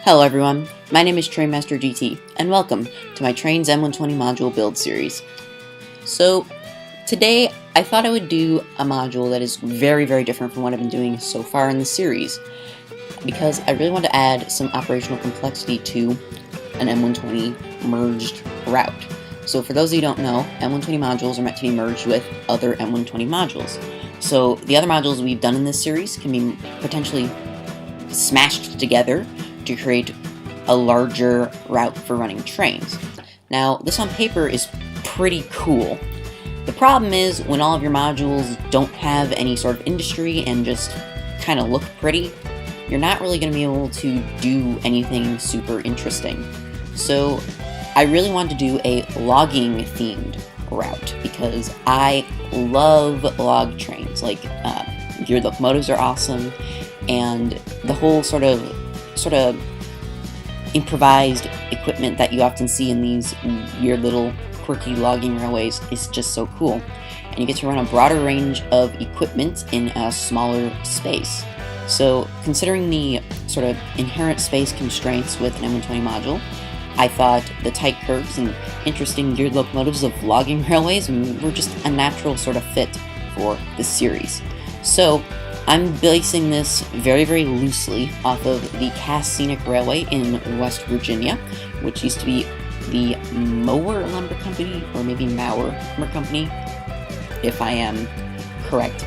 Hello everyone, my name is Trainmaster GT, and welcome to my Trainz M120 module build series. So, today I thought I would do a module that is very different from what I've been doing so far in the series, because I really want to add some operational complexity to an M120 merged route. So for those of you who don't know, M120 modules are meant to be merged with other M120 modules. So the other modules we've done in this series can be potentially smashed together to create a larger route for running trains. Now, this on paper is pretty cool. The problem is when all of your modules don't have any sort of industry and just kind of look pretty, you're not really going to be able to do anything super interesting. So I really wanted to do a logging themed route because I love log trains. Like, your locomotives are awesome, and the whole sort of improvised equipment that you often see in these weird little quirky logging railways is just so cool. And you get to run a broader range of equipment in a smaller space. So considering the sort of inherent space constraints with an M120 module, I thought the tight curves and interesting geared locomotives of logging railways were just a natural sort of fit for this series. So I'm basing this very loosely off of the Cass Scenic Railway in West Virginia, which used to be the Mower Lumber Company, or maybe Mauer Lumber Company, if I am correct.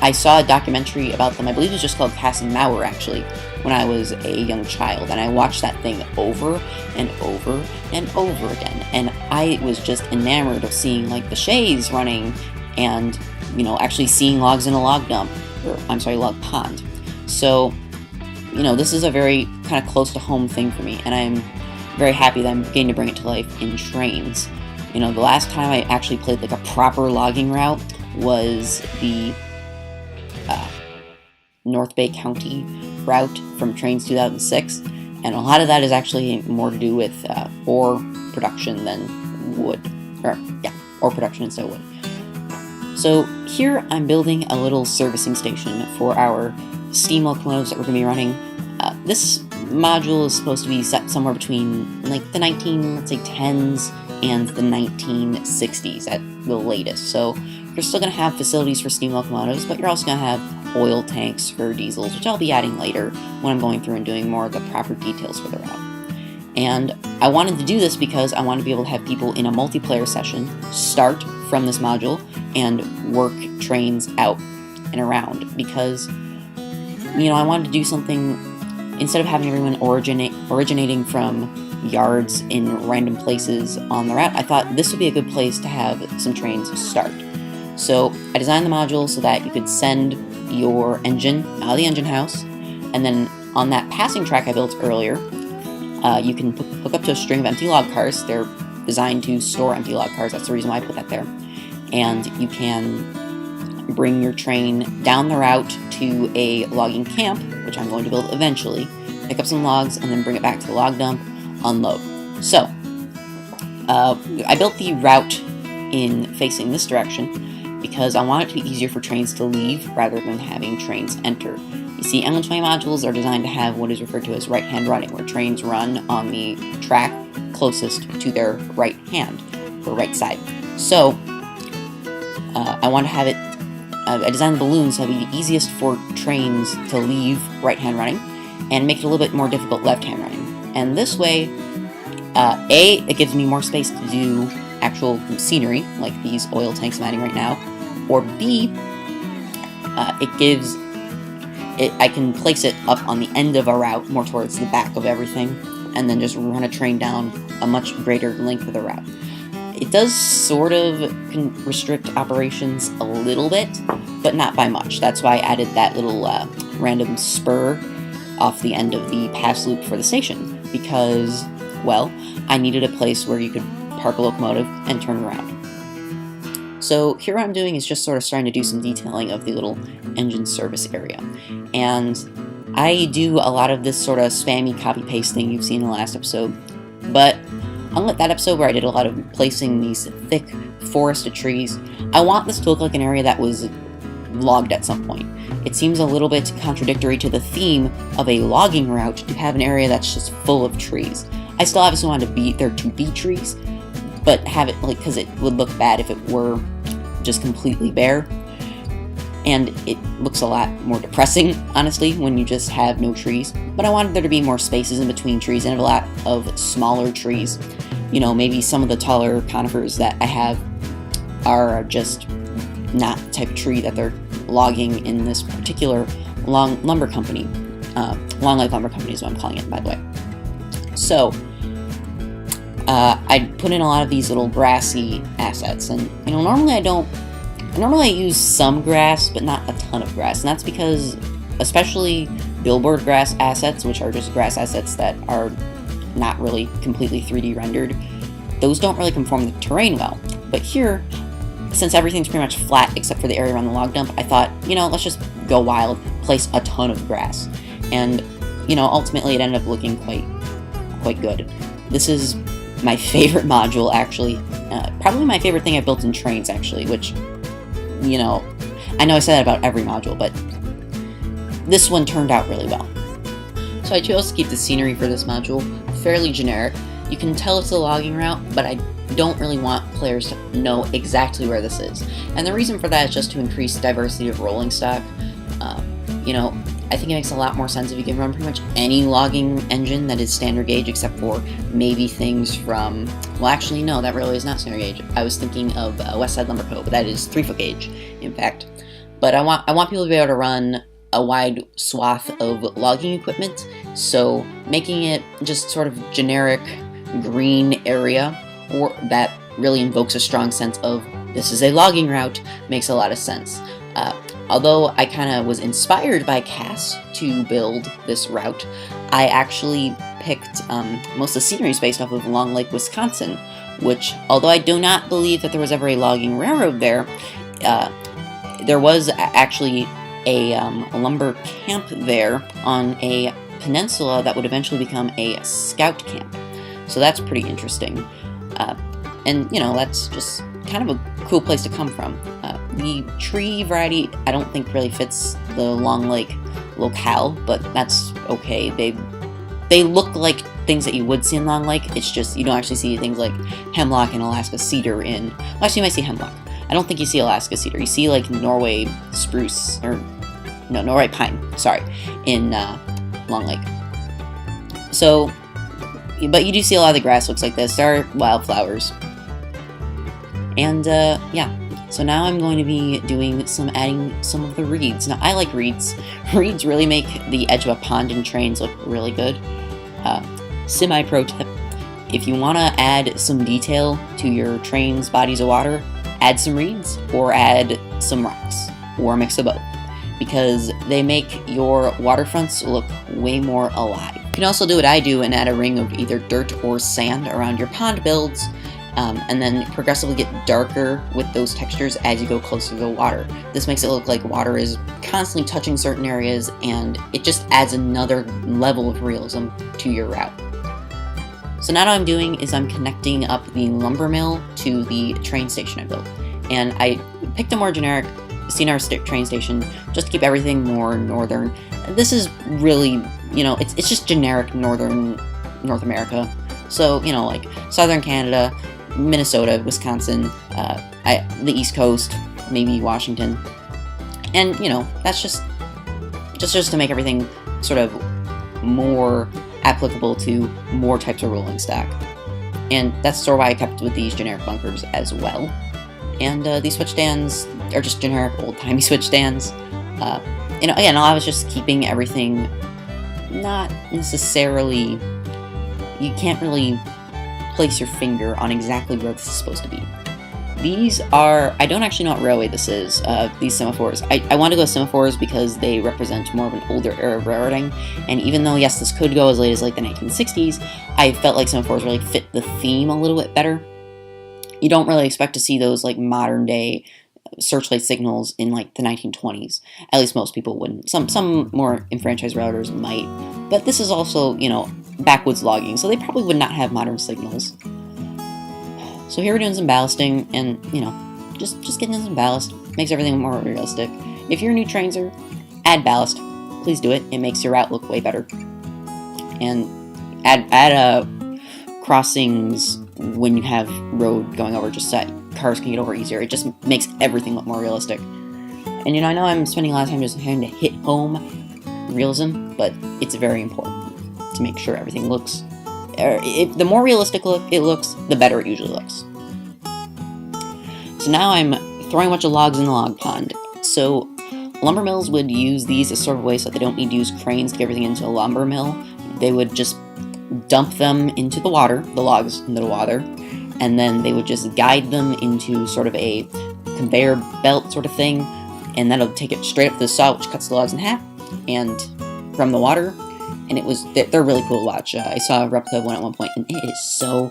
I saw a documentary about them, I believe it was just called Cass and Mauer actually, when I was a young child, and I watched that thing over and over again, and I was just enamored of seeing like the shays running and, you know, actually seeing logs in a log dump, or log pond. So, you know, this is a very kind of close to home thing for me, and I'm very happy that I'm getting to bring it to life in trains. You know, the last time I actually played like a proper logging route was the North Bay County route from Trainz 2006, and a lot of that is actually more to do with ore production than wood, ore production instead of wood. So here I'm building a little servicing station for our steam locomotives that we're going to be running. This module is supposed to be set somewhere between like the 10s and the 1960s at the latest. So you're still going to have facilities for steam locomotives, but you're also going to have oil tanks for diesels, which I'll be adding later when I'm going through and doing more of the proper details for the route. And I wanted to do this because I wanted to be able to have people in a multiplayer session start from this module and work trains out and around, because, you know, I wanted to do something instead of having everyone originating from yards in random places on the route. I thought this would be a good place to have some trains start. So I designed the module so that you could send your engine out of the engine house, and then on that passing track I built earlier, you can hook up to a string of empty log cars. They're designed to store empty log cars, that's the reason why I put that there. And you can bring your train down the route to a logging camp, which I'm going to build eventually, pick up some logs, and then bring it back to the log dump, unload. So, I built the route in facing this direction because I want it to be easier for trains to leave rather than having trains enter. You see, M120 modules are designed to have what is referred to as right-hand running, where trains run on the track closest to their right hand, or right side. So, I want to have it, I designed the balloons so it'd be the easiest for trains to leave right-hand running, and make it a little bit more difficult left-hand running. And this way, A, it gives me more space to do actual scenery, like these oil tanks I'm adding right now, or B, I can place it up on the end of a route, more towards the back of everything, and then just run a train down a much greater length of the route. It does sort of restrict operations a little bit, but not by much. That's why I added that little random spur off the end of the pass loop for the station, because, well, I needed a place where you could park a locomotive and turn around. So here what I'm doing is just sort of starting to do some detailing of the little engine service area. And I do a lot of this sort of spammy copy-paste thing you've seen in the last episode, but unlike that episode where I did a lot of placing these thick forested trees, I want this to look like an area that was logged at some point. It seems a little bit contradictory to the theme of a logging route to have an area that's just full of trees. I still obviously want there to be trees, but have it like, because it would look bad if it were just completely bare. And it looks a lot more depressing, honestly, when you just have no trees. But I wanted there to be more spaces in between trees and a lot of smaller trees. You know, maybe some of the taller conifers that I have are just not the type of tree that they're logging in this particular long lumber company. Long Life Lumber Company is what I'm calling it, by the way. So, I put in a lot of these little grassy assets, and you know, normally I use some grass, but not a ton of grass, and that's because, especially billboard grass assets, which are just grass assets that are not really completely 3D rendered, those don't really conform to terrain well. But here, since everything's pretty much flat except for the area around the log dump, I thought, you know, let's just go wild, place a ton of grass. And, you know, ultimately it ended up looking quite good. This is my favorite module, actually. Probably my favorite thing I built in Trainz, actually, which, you know I said that about every module, but this one turned out really well. So I chose to keep the scenery for this module fairly generic. You can tell it's a logging route, but I don't really want players to know exactly where this is. And the reason for that is just to increase diversity of rolling stock. You know, I think it makes a lot more sense if you can run pretty much any logging engine that is standard gauge, except for maybe things from, well actually no, that really is not standard gauge. I was thinking of West Side Lumber Co., but that is 3-foot gauge, in fact. But I want people to be able to run a wide swath of logging equipment, so making it just sort of generic green area, or that really invokes a strong sense of this is a logging route, makes a lot of sense. Although I kind of was inspired by Cass to build this route, I actually picked most of the scenery based off of Long Lake, Wisconsin, which, although I do not believe that there was ever a logging railroad there, there was actually a lumber camp there on a peninsula that would eventually become a scout camp. So that's pretty interesting. And, you know, that's just kind of a cool place to come from. The tree variety, I don't think really fits the Long Lake locale, but that's okay. They look like things that you would see in Long Lake. It's just you don't actually see things like hemlock and Alaska cedar in. Well, actually, you might see hemlock. I don't think you see Alaska cedar. You see like Norway spruce, or no, Norway pine. Sorry, in Long Lake. So, but you do see a lot of the grass looks like this. There are wildflowers. And, yeah. So now I'm going to be doing adding some of the reeds. Now, I like reeds. Reeds really make the edge of a pond in Trainz look really good. Semi-pro tip, if you want to add some detail to your Trainz bodies of water, add some reeds, or add some rocks, or a mix of both, because they make your waterfronts look way more alive. You can also do what I do and add a ring of either dirt or sand around your pond builds, and then progressively get darker with those textures as you go closer to the water. This makes it look like water is constantly touching certain areas, and it just adds another level of realism to your route. So now what I'm doing is I'm connecting up the lumber mill to the train station I built. And I picked a more generic CNR train station just to keep everything more northern. This is really, you know, it's just generic northern North America. So, you know, like southern Canada, Minnesota, Wisconsin, the East Coast, maybe Washington. And, you know, that's just to make everything sort of more applicable to more types of rolling stock. And that's sort of why I kept with these generic bunkers as well. And these switch stands are just generic old-timey switch stands. You know, again, I was just keeping everything not necessarily... You can't really place your finger on exactly where this is supposed to be. These are... I don't actually know what railway this is, these semaphores. I want to go semaphores because they represent more of an older era of railroading, and even though, yes, this could go as late as like the 1960s, I felt like semaphores really fit the theme a little bit better. You don't really expect to see those like modern day searchlight signals in like the 1920s. At least most people wouldn't. Some more enfranchised routers might, but this is also, you know, backwoods logging, so they probably would not have modern signals. So here we're doing some ballasting, and you know, just getting in some ballast makes everything more realistic. if you're a new Trainzer, add ballast. Please do it. It makes your route look way better. And add crossings when you have road going over, just so that cars can get over easier. It just makes everything look more realistic. And I know I'm spending a lot of time just having to hit home realism, but it's very important to make sure everything looks... the more realistic it looks, the better it usually looks. So now I'm throwing a bunch of logs in the log pond. So lumber mills would use these as sort of a way so that they don't need to use cranes to get everything into a lumber mill. They would just dump them into the water, the logs into the water, and then they would just guide them into sort of a conveyor belt sort of thing, and that'll take it straight up to the saw, which cuts the logs in half, and from the water, and they're really cool to watch. I saw a replica of one at one point, and it is so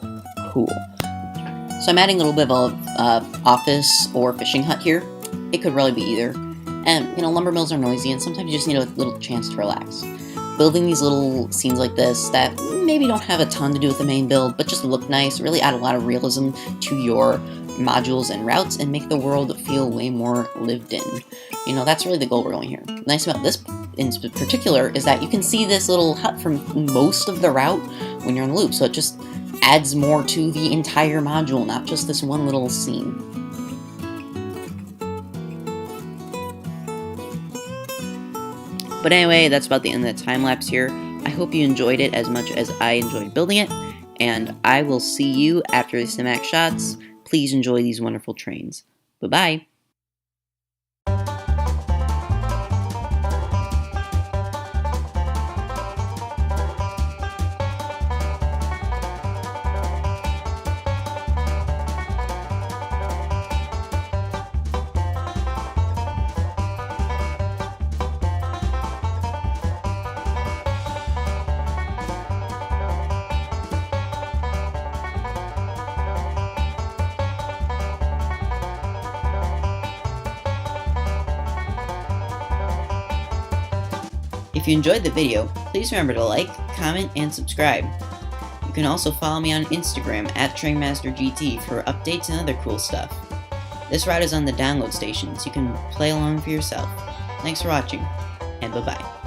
cool. So I'm adding a little bit of office or fishing hut here. It could really be either. And, lumber mills are noisy, and sometimes you just need a little chance to relax. Building these little scenes like this that maybe don't have a ton to do with the main build, but just look nice, really add a lot of realism to your modules and routes, and make the world feel way more lived in. That's really the goal we're going here. The nice about this in particular is that you can see this little hut from most of the route when you're in the loop, so it just adds more to the entire module, not just this one little scene. But anyway, that's about the end of the time-lapse here. I hope you enjoyed it as much as I enjoyed building it, and I will see you after the cinematic shots. Please enjoy these wonderful trains. Bye-bye! If you enjoyed the video, please remember to like, comment, and subscribe. You can also follow me on Instagram at TrainmasterGT for updates and other cool stuff. This route is on the download station, so you can play along for yourself. Thanks for watching, and bye-bye.